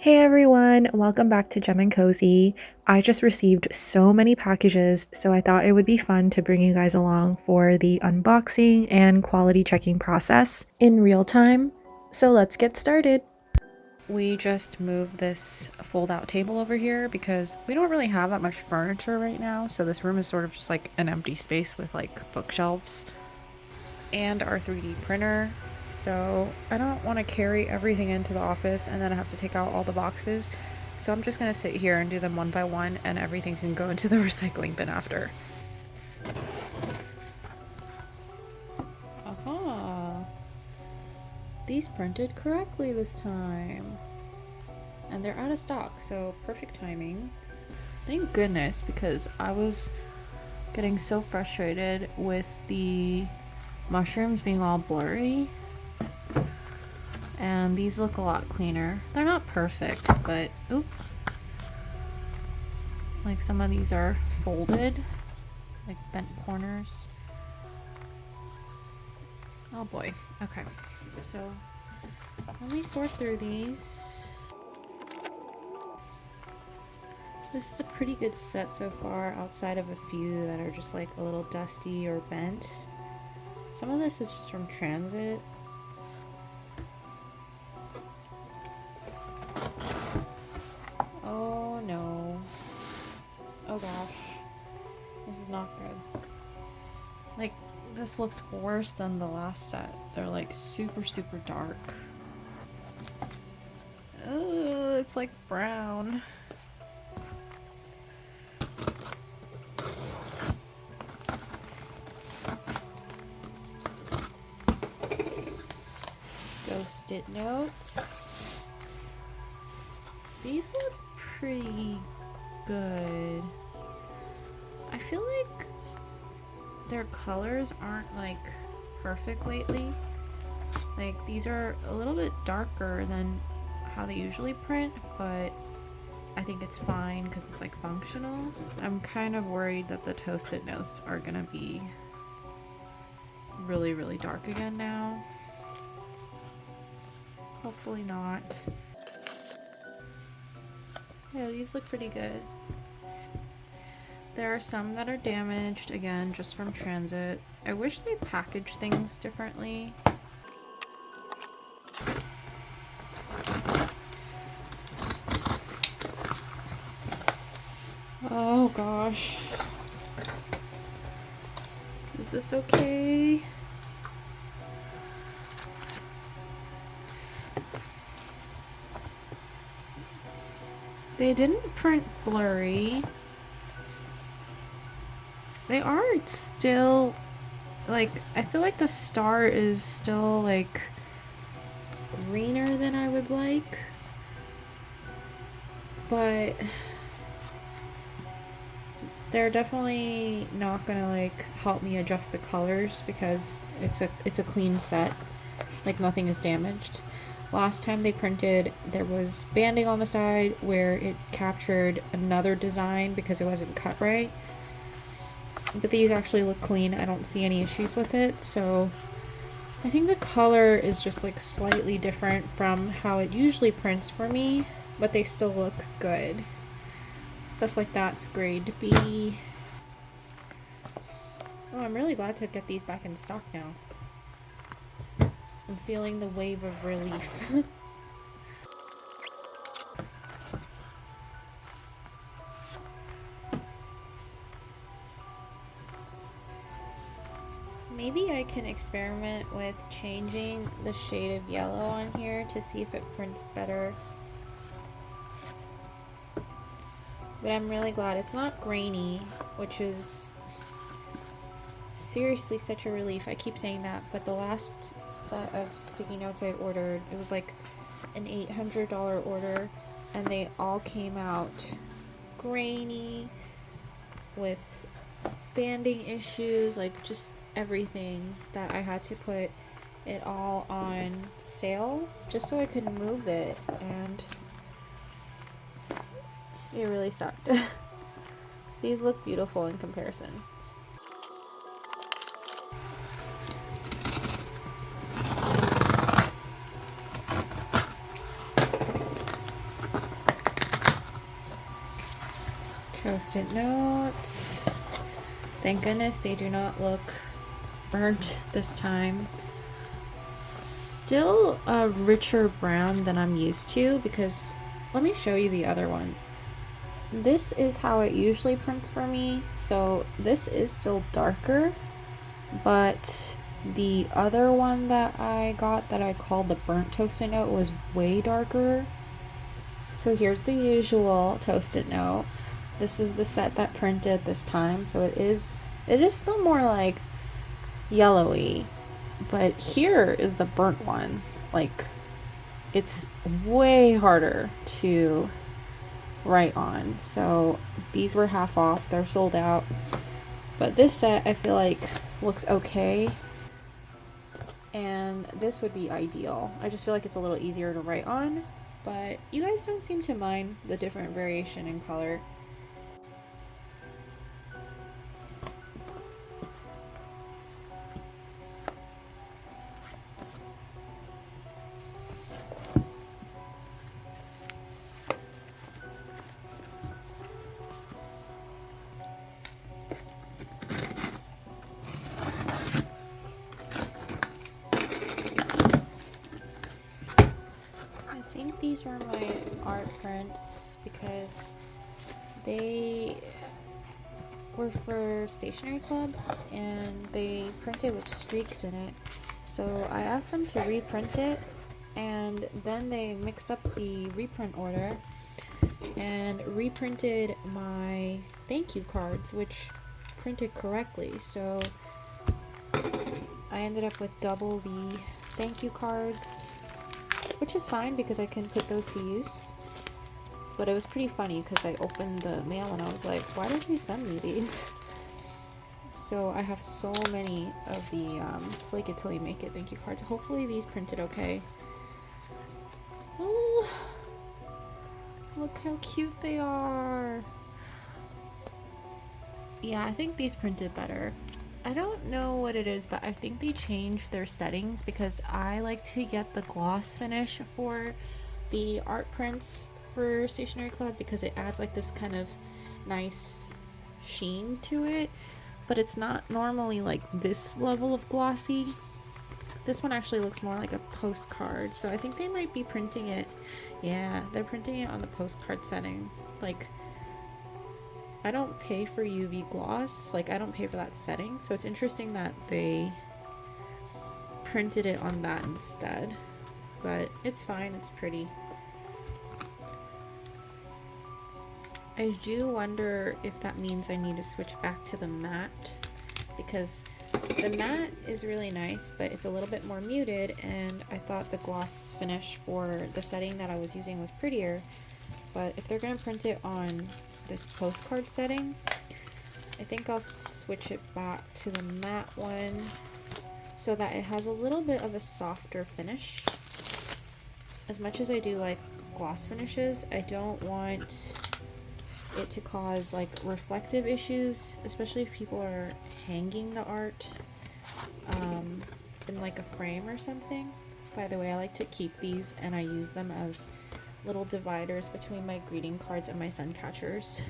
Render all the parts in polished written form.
Hey everyone, welcome back to Gem and Cozy. I just received so many packages, so I thought it would be fun to bring you guys along for the unboxing and quality checking process in real time. So let's get started. We just moved this fold-out table over here because we don't really have that much furniture right now, so this room is sort of just like an empty space with like bookshelves and our 3D printer. So I don't want to carry everything into the office and then I have to take out all the boxes. So I'm just going to sit here and do them one by one and everything can go into the recycling bin after. Aha! These printed correctly this time. And they're out of stock, so perfect timing. Thank goodness, because I was getting so frustrated with the mushrooms being all blurry. And these look a lot cleaner. They're not perfect, but oop. Like some of these are folded, like bent corners. Oh boy. Okay. So let me sort through these. This is a pretty good set so far, outside of a few that are just like a little dusty or bent. Some of this is just from transit. Oh no. Oh gosh. This is not good. Like, this looks worse than the last set. They're like super dark. Oh, it's like brown. Ghost-it notes. These look pretty good. I feel like their colors aren't like perfect lately. Like, these are a little bit darker than how they usually print, but I think it's fine because it's like functional. I'm kind of worried that the toasted notes are gonna be really dark again now. Hopefully not. Yeah, these look pretty good. There are some that are damaged, again, just from transit. I wish they packaged things differently. Oh gosh. Is this okay? They didn't print blurry. They are still, like, I feel like the star is still, like, greener than I would like. But they're definitely not gonna, like, help me adjust the colors because it's a clean set. Like, nothing is damaged. Last time they printed, there was banding on the side where it captured another design because it wasn't cut right. But these actually look clean. I don't see any issues with it, so I think the color is just like slightly different from how it usually prints for me, but they still look good. Stuff like that's grade B. Oh, I'm really glad to get these back in stock now. I'm feeling the wave of relief. Maybe I can experiment with changing the shade of yellow on here to see if it prints better. But I'm really glad it's not grainy, which is seriously such a relief. I keep saying that, but the last set of sticky notes I ordered, it was like an $800 order, and they all came out grainy with banding issues, like just everything, that I had to put it all on sale just so I could move it, and it really sucked. These look beautiful in comparison. Post-it notes. Thank goodness they do not look burnt this time. Still a richer brown than I'm used to, because let me show you the other one. This is how it usually prints for me, so this is still darker, but the other one that I got that I called the burnt Toast-it note was way darker. So here's the usual Toast-it note. This is the set that printed this time, so it is still more like yellowy, but here is the burnt one. Like, it's way harder to write on. So these were half off, they're sold out, but this set I feel like looks okay, and this would be ideal. I just feel like it's a little easier to write on, but you guys don't seem to mind the different variation in color. I think these were my art prints because they were for Stationery Club and they printed with streaks in it. So I asked them to reprint it, and then they mixed up the reprint order and reprinted my thank you cards, which printed correctly. So I ended up with double the thank you cards, which is fine because I can put those to use. But it was pretty funny because I opened the mail and I was like, why did they send me these? So I have so many of the Flake It Till You Make It thank you cards. Hopefully these printed okay. Oh, look how cute they are. Yeah, I think these printed better. I don't know what it is, but I think they changed their settings because I like to get the gloss finish for the art prints for Stationery Club because it adds like this kind of nice sheen to it, but it's not normally like this level of glossy. This one actually looks more like a postcard, so I think they might be printing it. Yeah, they're printing it on the postcard setting. Like, I don't pay for UV gloss, like I don't pay for that setting, so it's interesting that they printed it on that instead, but it's fine, it's pretty. I do wonder if that means I need to switch back to the matte, because the matte is really nice, but it's a little bit more muted, and I thought the gloss finish for the setting that I was using was prettier. But if they're going to print it on this postcard setting, I think I'll switch it back to the matte one so that it has a little bit of a softer finish. As much as I do like gloss finishes, I don't want it to cause like reflective issues, especially if people are hanging the art in like a frame or something. By the way, I like to keep these and I use them as little dividers between my greeting cards and my sun catchers.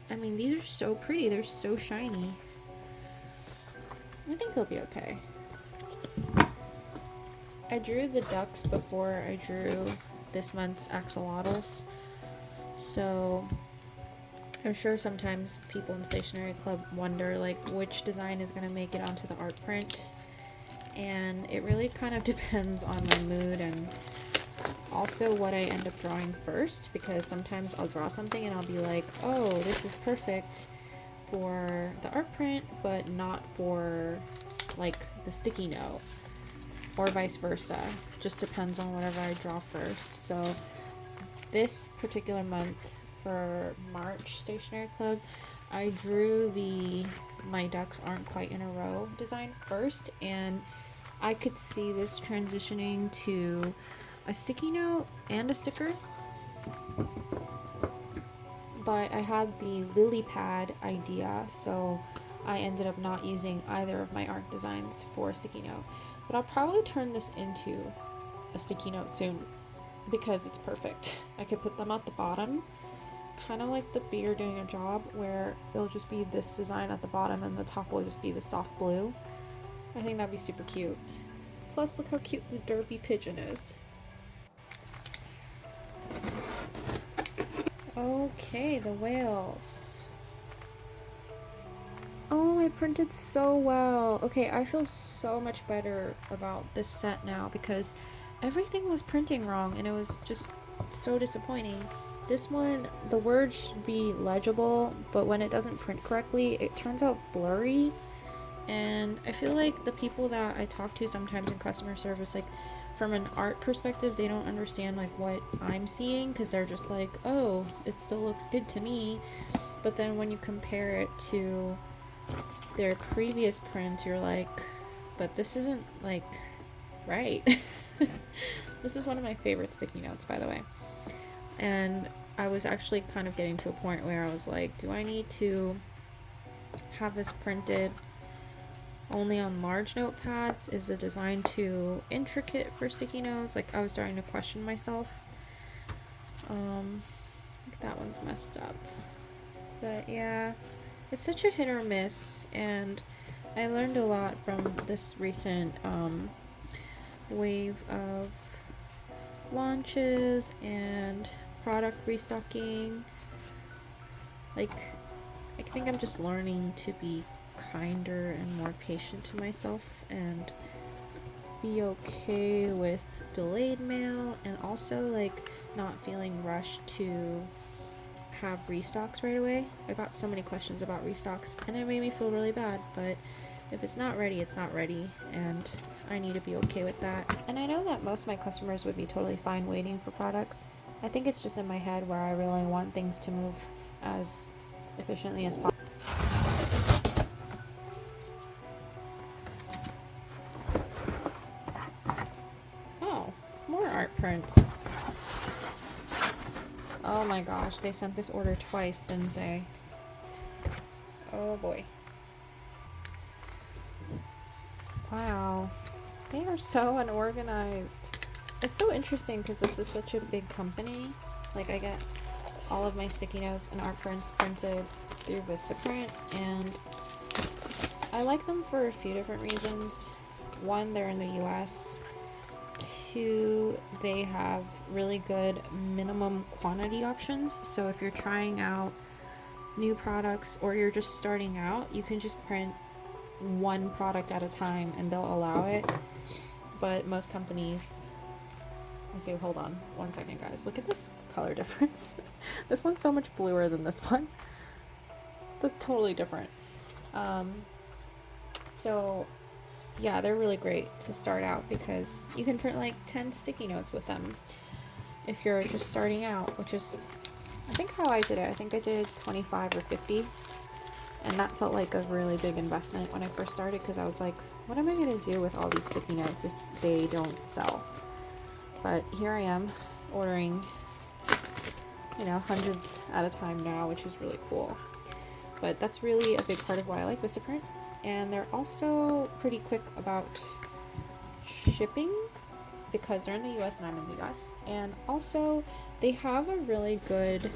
I mean, these are so pretty, they're so shiny. I think they'll be okay. I drew the ducks before I drew this month's axolotls, so I'm sure sometimes people in Stationery Club wonder like which design is going to make it onto the art print, and it really kind of depends on my mood and also what I end up drawing first, because sometimes I'll draw something and I'll be like, oh, this is perfect for the art print but not for like the sticky note, or vice versa. Just depends on whatever I draw first. So this particular month for March Stationery Club, I drew the My Ducks Aren't Quite in a Row design first, and I could see this transitioning to a sticky note and a sticker, but I had the lily pad idea, so I ended up not using either of my art designs for a sticky note. But I'll probably turn this into a sticky note soon because it's perfect. I could put them at the bottom kind of like the beer doing a job, where it'll just be this design at the bottom and the top will just be the soft blue. I think that'd be super cute. Plus, look how cute the derby pigeon is. Okay, the whales. Oh, I printed so well. Okay, I feel so much better about this set now because everything was printing wrong and it was just so disappointing. This one, the words should be legible, but when it doesn't print correctly, it turns out blurry. And I feel like the people that I talk to sometimes in customer service, like from an art perspective, they don't understand like what I'm seeing because they're just like, oh, it still looks good to me. But then when you compare it to their previous print, you're like, but this isn't like right. This is one of my favorite sticky notes, by the way. And I was actually kind of getting to a point where I was like, do I need to have this printed only on large notepads? Is the design too intricate for sticky notes? Like, I was starting to question myself. I think that one's messed up. But yeah, it's such a hit or miss, and I learned a lot from this recent wave of launches and product restocking. Like, I think I'm just learning to be kinder and more patient to myself and be okay with delayed mail, and also like not feeling rushed to have restocks right away. I got so many questions about restocks and it made me feel really bad, but if it's not ready, it's not ready, and I need to be okay with that. And I know that most of my customers would be totally fine waiting for products. I think it's just in my head where I really want things to move as efficiently as possible. Oh, more art prints. Oh my gosh, they sent this order twice, didn't they? Oh boy. Wow, they are so unorganized. It's so interesting because this is such a big company. Like, I get all of my sticky notes and art prints printed through Vistaprint, and I like them for a few different reasons. One, they're in the US. Two, they have really good minimum quantity options. So if you're trying out new products or you're just starting out, you can just print one product at a time and they'll allow it. But most companies, okay, hold on one second, guys. Look at this color difference. This one's so much bluer than this one. That's totally different. So yeah, they're really great to start out because you can print like 10 sticky notes with them if you're just starting out, which is, I think, how I did it. I think I did 25 or 50, and that felt like a really big investment when I first started because I was like, what am I going to do with all these sticky notes if they don't sell? But here I am ordering, hundreds at a time now, which is really cool. But that's really a big part of why I like Vistaprint. And they're also pretty quick about shipping because they're in the US and I'm in the US. And also, they have a really good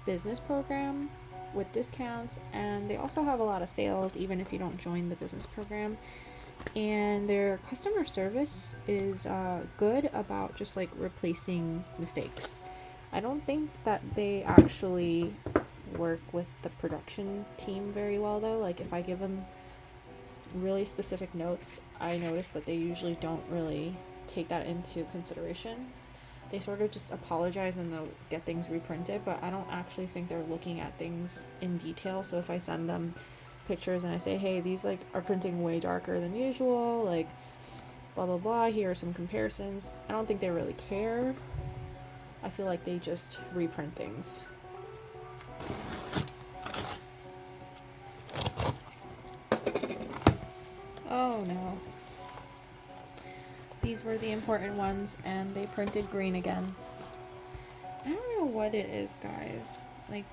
business program with discounts, and they also have a lot of sales even if you don't join the business program. And their customer service is good about just like replacing mistakes. I don't think that they actually work with the production team very well though. Like, if I give them really specific notes, I notice that they usually don't really take that into consideration. They sort of just apologize and they'll get things reprinted, but I don't actually think they're looking at things in detail. So if I send them pictures and I say, hey, these like are printing way darker than usual, like blah blah blah, here are some comparisons, I don't think they really care. I feel like they just reprint things. Oh no. These were the important ones and they printed green again. I don't know what it is, guys. Like,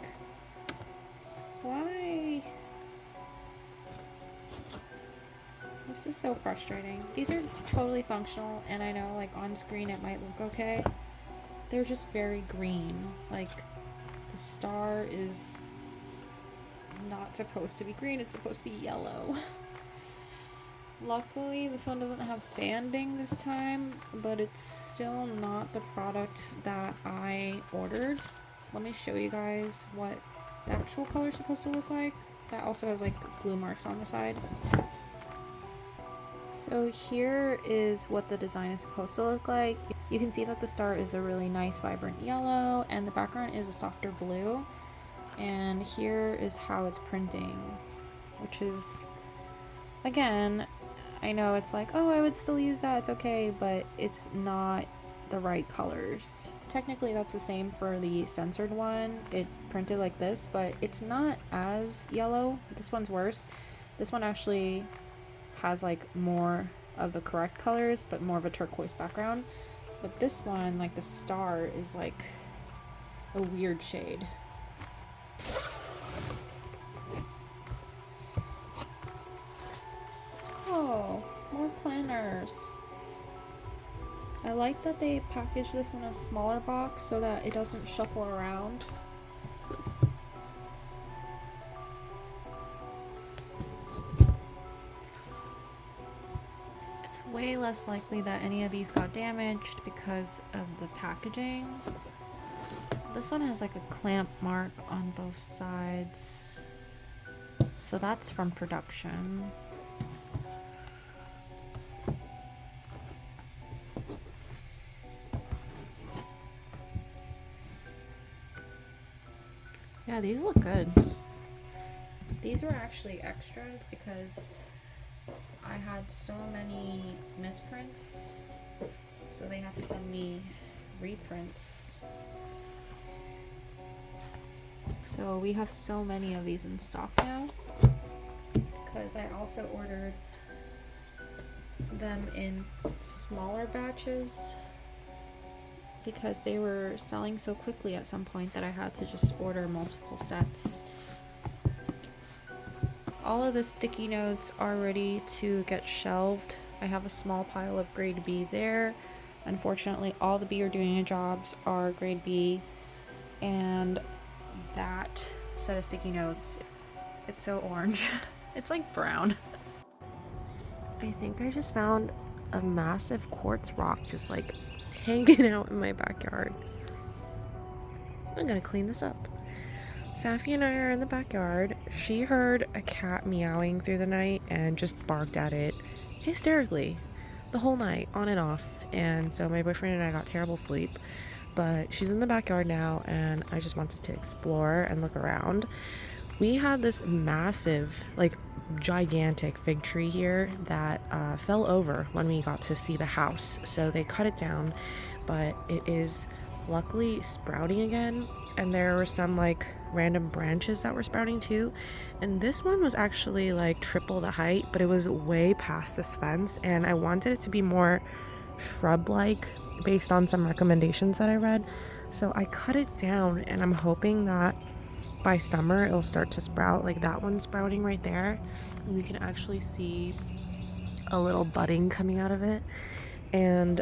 why? This is so frustrating. These are totally functional, and I know like on screen it might look okay, they're just very green. Like, the star is not supposed to be green, it's supposed to be yellow. Luckily, this one doesn't have banding this time, but it's still not the product that I ordered. Let me show you guys what the actual color is supposed to look like. That also has like glue marks on the side. So here is what the design is supposed to look like. You can see that the star is a really nice vibrant yellow and the background is a softer blue. And here is how it's printing, which is, again, I know it's like, oh, I would still use that, it's okay, but it's not the right colors. Technically that's the same for the censored one. It printed like this, but it's not as yellow. This one's worse. This one actually has like more of the correct colors, but more of a turquoise background. But this one, like the star, is like a weird shade. Oh, more planners. I like that they package this in a smaller box so that it doesn't shuffle around. It's way less likely that any of these got damaged because of the packaging. This one has like a clamp mark on both sides, so that's from production. Yeah, these look good. These were actually extras because I had so many misprints, so they had to send me reprints. So we have so many of these in stock now because I also ordered them in smaller batches because they were selling so quickly at some point that I had to just order multiple sets. All of the sticky notes are ready to get shelved. I have a small pile of grade B there. Unfortunately, all the Be Your Doing It jobs are grade B, and that set of sticky notes, it's so orange. It's like brown. I think I just found a massive quartz rock just like hanging out in my backyard. I'm gonna clean this up. Safi and I are in the backyard. She heard a cat meowing through the night and just barked at it hysterically the whole night, on and off. And so my boyfriend and I got terrible sleep. But she's in the backyard now, and I just wanted to explore and look around. We had this massive, like gigantic fig tree here that fell over when we got to see the house. So they cut it down, but it is luckily sprouting again. And there were some like random branches that were sprouting too. And this one was actually like triple the height, but it was way past this fence. And I wanted it to be more shrub-like based on some recommendations that I read. So I cut it down, and I'm hoping that by summer it'll start to sprout. Like that one's sprouting right there. And you can actually see a little budding coming out of it. And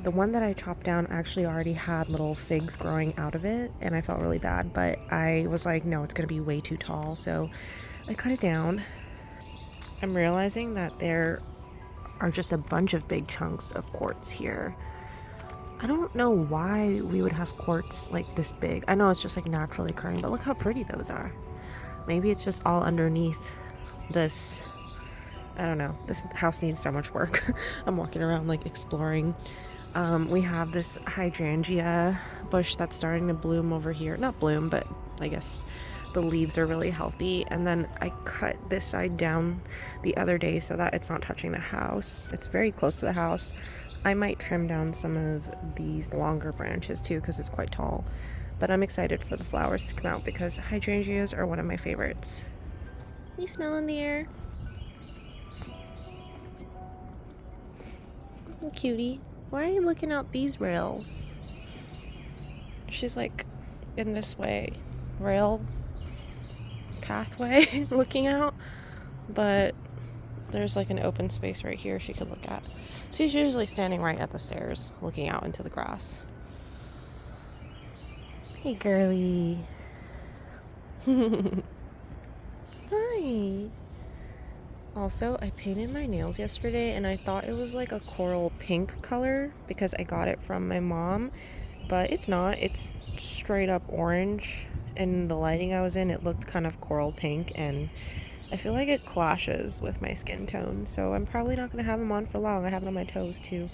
the one that I chopped down actually already had little figs growing out of it, and I felt really bad, but I was like, no, it's gonna be way too tall, so I cut it down. I'm realizing that there are just a bunch of big chunks of quartz here. I don't know why we would have quartz like this big. I know it's just like naturally occurring, but look how pretty those are. Maybe it's just all underneath this. I don't know. This house needs so much work. I'm walking around like exploring. We have this hydrangea bush that's starting to bloom over here. Not bloom, but I guess the leaves are really healthy. And then I cut this side down the other day so that it's not touching the house. It's very close to the house. I might trim down some of these longer branches too because it's quite tall. But I'm excited for the flowers to come out because hydrangeas are one of my favorites. You smelling the air? Cutie, why are you looking out these rails? She's like in this way, rail pathway looking out, but there's like an open space right here she could look at. She's usually standing right at the stairs looking out into the grass. Hey, girly. Hi. Also, I painted my nails yesterday and I thought it was like a coral pink color because I got it from my mom, but it's not. It's straight up orange. In the lighting I was in, it looked kind of coral pink, and I feel like it clashes with my skin tone, so I'm probably not going to have them on for long. I have it on my toes too,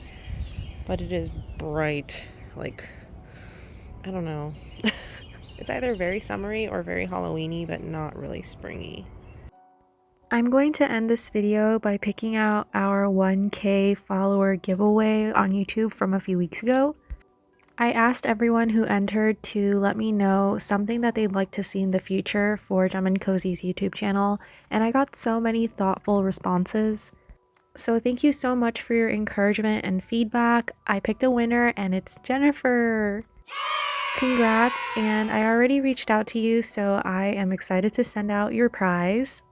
but it is bright. Like, I don't know. It's either very summery or very Halloweeny, but not really springy. I'm going to end this video by picking out our 1K follower giveaway on YouTube from a few weeks ago. I asked everyone who entered to let me know something that they'd like to see in the future for Gem and Cozy's YouTube channel, and I got so many thoughtful responses. So thank you so much for your encouragement and feedback. I picked a winner and it's Jennifer! Congrats, and I already reached out to you, so I am excited to send out your prize.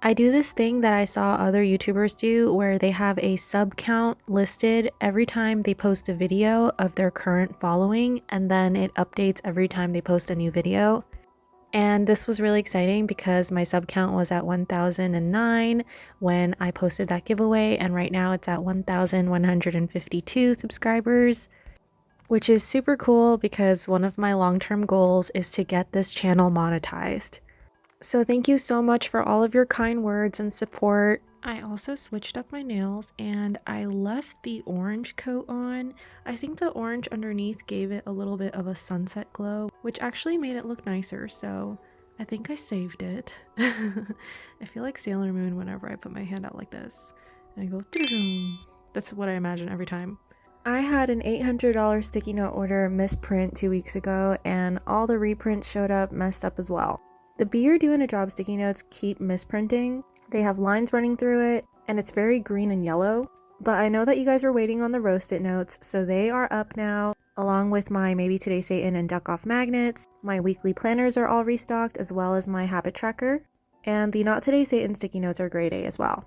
I do this thing that I saw other YouTubers do where they have a sub count listed every time they post a video of their current following, and then it updates every time they post a new video. And this was really exciting because my sub count was at 1009 when I posted that giveaway, and right now it's at 1152 subscribers, which is super cool because one of my long-term goals is to get this channel monetized. So thank you so much for all of your kind words and support. I also switched up my nails and I left the orange coat on. I think the orange underneath gave it a little bit of a sunset glow, which actually made it look nicer, so I think I saved it. I feel like Sailor Moon whenever I put my hand out like this. And I go, doo-doo. That's what I imagine every time. I had an $800 sticky note order misprint 2 weeks ago, and all the reprints showed up messed up as well. The Be You're Doing a Job sticky notes keep misprinting. They have lines running through it, and it's very green and yellow. But I know that you guys were waiting on the Roast It notes, so they are up now, along with my Maybe Today Satan and Duck Off magnets. My weekly planners are all restocked, as well as my habit tracker. And the Not Today Satan sticky notes are grade A as well.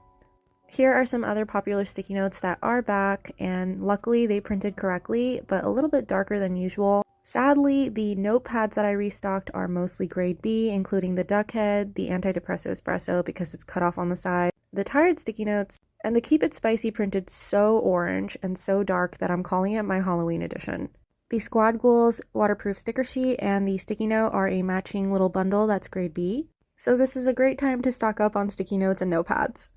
Here are some other popular sticky notes that are back, and luckily they printed correctly, but a little bit darker than usual. Sadly, the notepads that I restocked are mostly grade B, including the duck head, the antidepressant espresso because it's cut off on the side, the tired sticky notes, and the Keep It Spicy printed so orange and so dark that I'm calling it my Halloween edition. The Squad Ghouls waterproof sticker sheet and the sticky note are a matching little bundle that's grade B. So this is a great time to stock up on sticky notes and notepads.